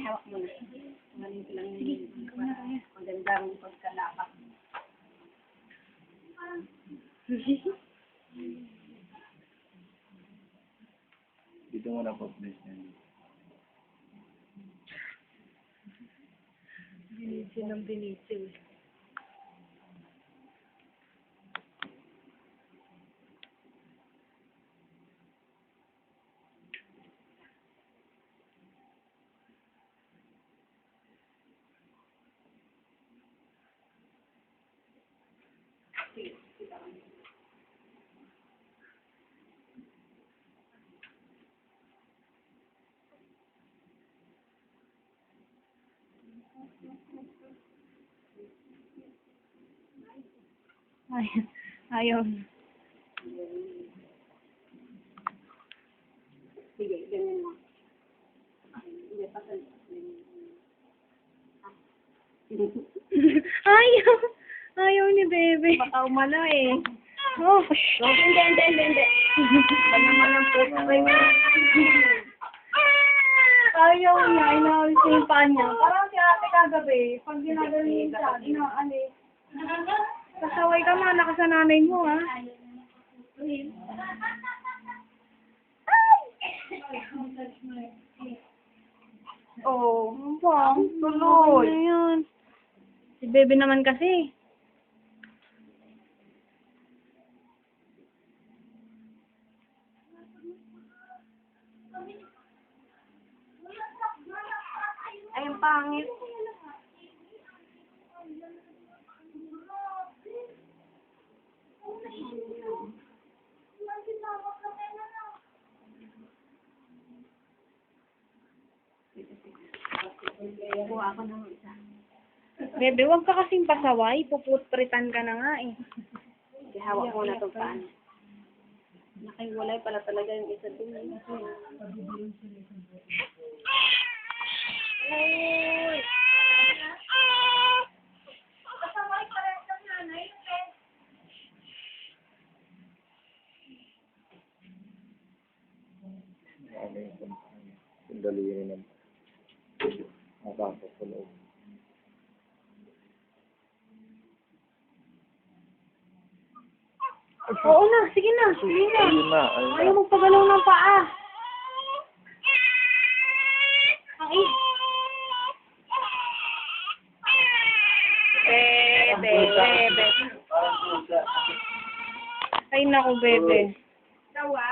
hawak mo na. Maling lang magandang pagkalapak. Dito mo na po, please. Binisi ng binisi. Ay, ayaw. Sige, ganyan mo. Hindi, pasal. Ayaw. Ayaw ni Bebe. Baka umano eh. Oh, hindi. Ba naman ang puso kayo? Ayaw niya, inaalis niya yung paa niya. Parang si ate kagabi, pag ginagano niya siya, inaalis. Kasaway ka man, sa nanay mo, ha? Oh, bang, tuloy. Ano yun? Si Bebe naman kasi. Ay, ang pangit. Kuha ako ng isa. Bebe, huwag ka kasing pasaway. Puputpritan ka na nga eh. Hawak mo na itong paan. Nakiwalay pala talaga yung isa dun. Uy! Pasaway pala sa nanay. Sandali yun naman. Napasok sa loob. Oo na, sige na. Ayun na. Ayaw magpagalaw ng paa. Ay. Bebe. Ay naku, Bebe.